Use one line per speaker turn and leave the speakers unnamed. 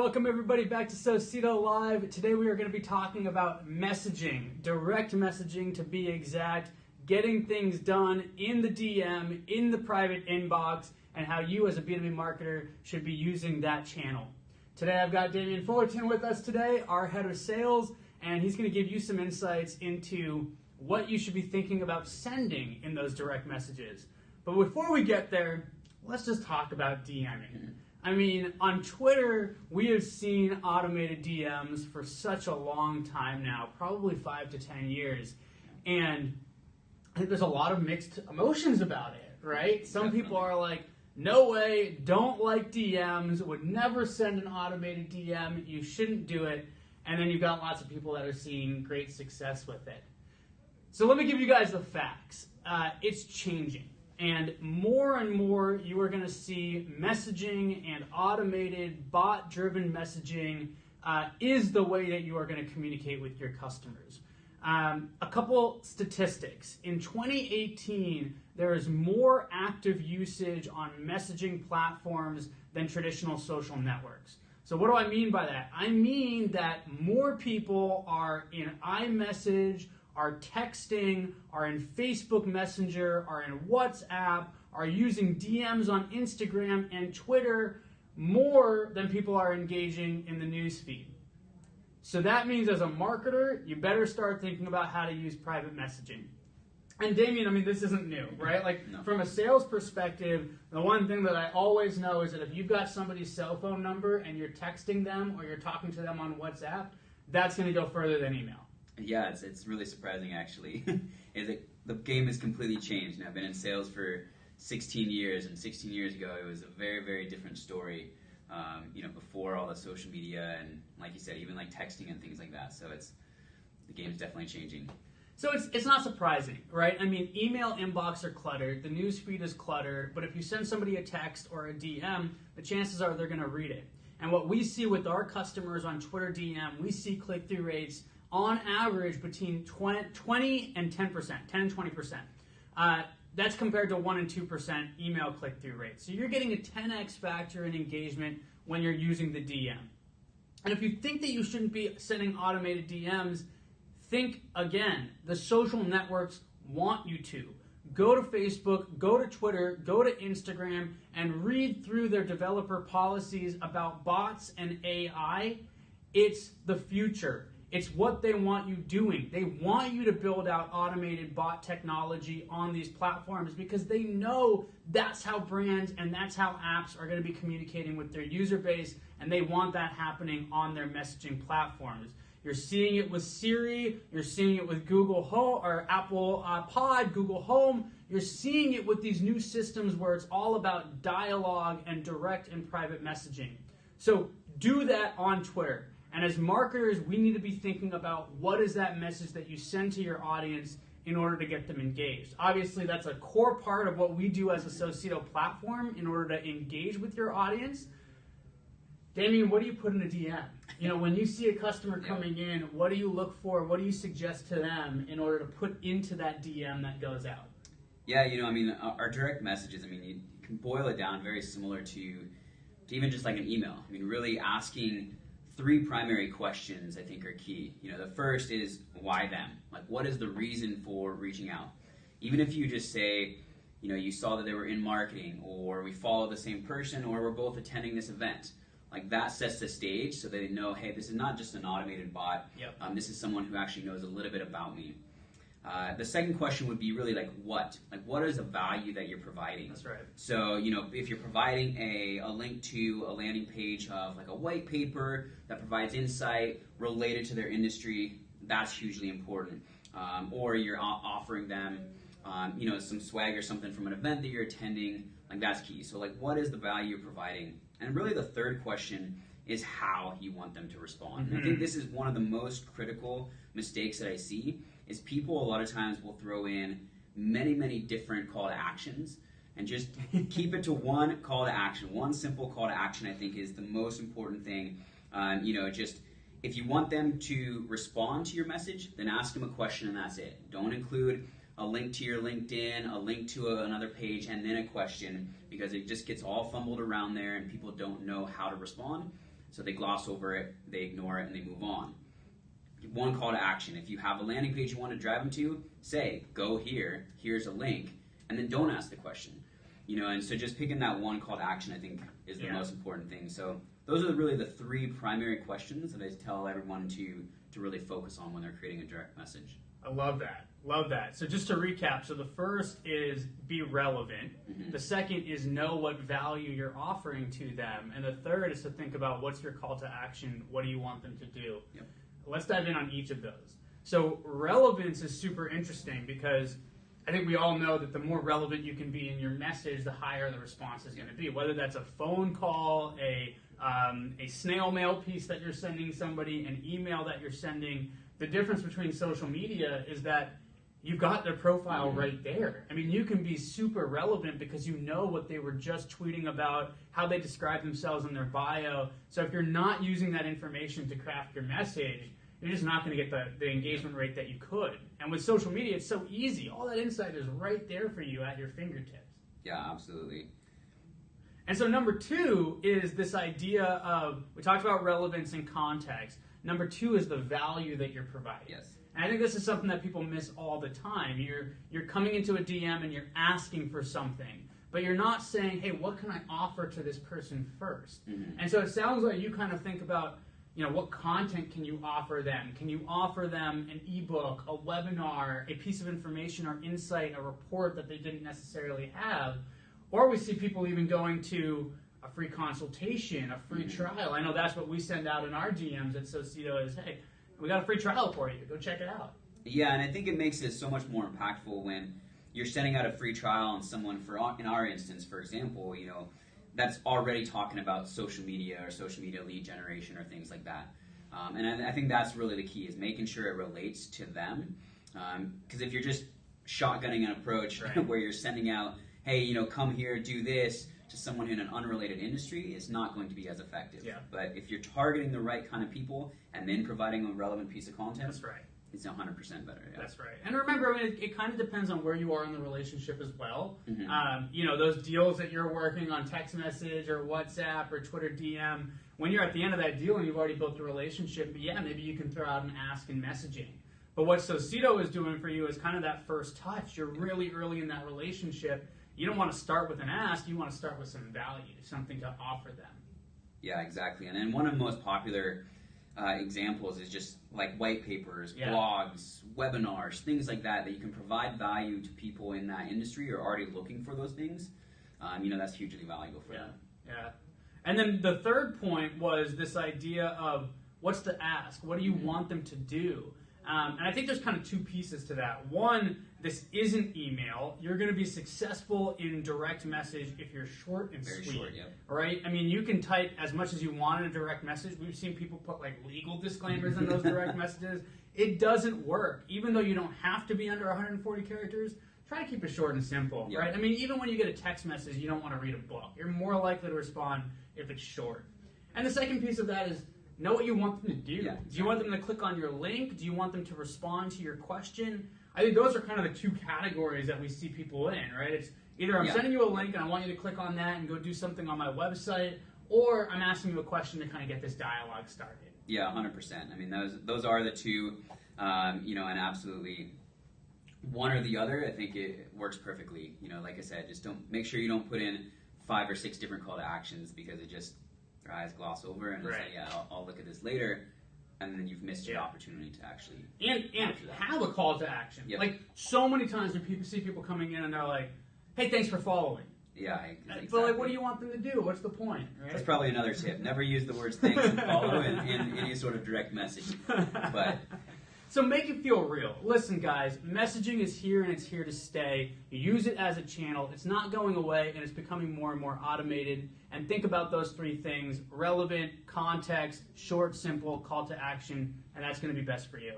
welcome everybody back to Socedo Live. Today we are going to be talking about messaging, direct messaging to be exact, getting things done in the DM, in the private inbox, and how you as a B2B marketer should be using that channel. Today I've got Damien Fullerton with us today, our head of sales, and he's going to give you some insights into what you should be thinking about sending in those direct messages. But before we get there, let's just talk about DMing. I mean, on Twitter, we have seen automated DMs for such a long time now, probably 5 to 10 years. And I think there's a lot of mixed emotions about it, right? Some people are like, no way, don't like DMs, would never send an automated DM, you shouldn't do it. And then you've got lots of people that are seeing great success with it. So let me give you guys the facts. It's changing. And more you are going to see messaging and automated bot-driven messaging is the way that you are going to communicate with your customers. A couple statistics. In 2018, there is more active usage on messaging platforms than traditional social networks. So what do I mean by that? I mean that more people are in iMessage, are texting, are in Facebook Messenger, are in WhatsApp, are using DMs on Instagram and Twitter more than people are engaging in the newsfeed. So that means as a marketer, you better start thinking about how to use private messaging. And Damien, I mean, this isn't new, right? Like from a sales perspective, the one thing that I always know is that if you've got somebody's cell phone number and you're texting them or you're talking to them on WhatsApp, that's going to go further than email.
Yeah, it's really surprising actually. The game has completely changed. And I've been in sales for 16 years, and 16 years ago it was a very, very different story. Before all the social media and, like you said, even like texting and things like that. So the game's definitely changing.
So it's not surprising, right? I mean, email inbox are cluttered, the news feed is cluttered, but if you send somebody a text or a DM, the chances are they're going to read it. And what we see with our customers on Twitter DM, we see click-through rates on average between 20 and 10%, 10 and 20%. That's compared to 1 and 2% email click-through rate. So you're getting a 10x factor in engagement when you're using the DM. And if you think that you shouldn't be sending automated DMs, think again. The social networks want you to. Go to Facebook, go to Twitter, go to Instagram, and read through their developer policies about bots and AI. It's the future. It's what they want you doing. They want you to build out automated bot technology on these platforms because they know that's how brands and that's how apps are going to be communicating with their user base, and they want that happening on their messaging platforms. You're seeing it with Siri, you're seeing it with Google Home or Apple Pod, Google Home. You're seeing it with these new systems where it's all about dialogue and direct and private messaging. So do that on Twitter. And as marketers, we need to be thinking about what is that message that you send to your audience in order to get them engaged. Obviously, that's a core part of what we do as a Socedo platform in order to engage with your audience. Damien, what do you put in a DM? When you see a customer coming in, what do you look for? What do you suggest to them in order to put into that DM that goes out?
Yeah, our direct messages, you can boil it down very similar to even just like an email. Really asking 3 primary questions I think are key. The first is why them? Like, what is the reason for reaching out? Even if you just say, you saw that they were in marketing, or we follow the same person, or we're both attending this event. Like, that sets the stage so they know, hey, this is not just an automated bot.
Yep.
This is someone who actually knows a little bit about me. The second question would be really like what? Like, what is the value that you're providing?
That's right.
So, if you're providing a link to a landing page of like a white paper that provides insight related to their industry, that's hugely important. Or you're offering them, some swag or something from an event that you're attending, like that's key. So like, what is the value you're providing? And really the third question is how you want them to respond. And I think this is one of the most critical mistakes that I see is people a lot of times will throw in many different call to actions and just keep it to one call to action. One simple call to action I think is the most important thing. Just if you want them to respond to your message, then ask them a question and that's it. Don't include a link to your LinkedIn, a link to another page, and then a question, because it just gets all fumbled around there and people don't know how to respond. So they gloss over it, they ignore it, and they move on. One call to action. If you have a landing page you want to drive them to, say, go here, here's a link, and then don't ask the question. And so just picking that one call to action, I think, is the most important thing. So those are really the three primary questions that I tell everyone to really focus on when they're creating a direct message.
I love that. Love that. So just to recap, so the first is be relevant. Mm-hmm. The second is know what value you're offering to them. And the third is to think about what's your call to action, what do you want them to do?
Yep.
Let's dive in on each of those. So relevance is super interesting because I think we all know that the more relevant you can be in your message, the higher the response is going to be. Whether that's a phone call, a snail mail piece that you're sending somebody, an email that you're sending, the difference between social media is that you've got their profile right there. I mean, you can be super relevant because you know what they were just tweeting about, how they describe themselves in their bio. So if you're not using that information to craft your message, you're just not going to get the engagement rate that you could. And with social media, it's so easy. All that insight is right there for you at your fingertips.
Yeah, absolutely.
And so number two is this idea of, we talked about relevance and context. Number two is the value that you're providing.
Yes.
And I think this is something that people miss all the time. You're coming into a DM and you're asking for something, but you're not saying, hey, what can I offer to this person first? Mm-hmm. And so it sounds like you kind of think about, what content can you offer them? Can you offer them an ebook, a webinar, a piece of information or insight, a report that they didn't necessarily have? Or we see people even going to a free consultation, a free trial. I know that's what we send out in our DMs at Socedo is, hey, we got a free trial for you. Go check it out.
Yeah, and I think it makes it so much more impactful when you're sending out a free trial on someone, in our instance, for example, that's already talking about social media or social media lead generation or things like that. And I think that's really the key is making sure it relates to them. Because if you're just shotgunning an approach where you're sending out, hey, come here, do this, to someone in an unrelated industry, it's not going to be as effective.
Yeah.
But if you're targeting the right kind of people and then providing a relevant piece of content,
that's right.
It's 100% better. Yeah.
That's right. And remember, it kind of depends on where you are in the relationship as well.
Mm-hmm.
Those deals that you're working on text message or WhatsApp or Twitter DM, when you're at the end of that deal and you've already built a relationship, maybe you can throw out an ask in messaging. But what Socedo is doing for you is kind of that first touch. You're really early in that relationship. You don't want to start with an ask. You want to start with some value, something to offer them.
Yeah, exactly. And then one of the most popular examples is just like white papers, blogs, webinars, things like that you can provide value to people in that industry or already looking for those things. That's hugely valuable for them.
Yeah. And then the third point was this idea of what's the ask? What do you want them to do? And I think there's kind of two pieces to that. One, this isn't email. You're going to be successful in direct message if you're short and
Very
sweet.
short, yeah.
Right? I mean, you can type as much as you want in a direct message. We've seen people put legal disclaimers in those direct messages. It doesn't work. Even though you don't have to be under 140 characters, try to keep it short and simple, right? I mean, even when you get a text message, you don't want to read a book. You're more likely to respond if it's short. And the second piece of that is know what you want them to do.
Yeah, exactly.
Do you want them to click on your link? Do you want them to respond to your question? I think those are kind of the two categories that we see people in, right? It's either I'm sending you a link and I want you to click on that and go do something on my website, or I'm asking you a question to kind of get this dialogue started.
Yeah, 100%. I mean, those are the two, and absolutely one or the other, I think it works perfectly. Like I said, just make sure you don't put in 5 or 6 different call to actions because it just your eyes gloss over and it's like, I'll look at this later, and then you've missed your opportunity to actually
and have a call to action.
Yep.
Like so many times when people see people coming in and they're like, "Hey, thanks for following."
Yeah, exactly.
But what do you want them to do? What's the point? Right?
That's probably another tip. Never use the words "thanks" and "follow" in any sort of direct message. But
so make it feel real. Listen, guys, messaging is here and it's here to stay. Use it as a channel. It's not going away, and it's becoming more and more automated. And think about those 3 things: relevant, context, short, simple, call to action, and that's going to be best for you.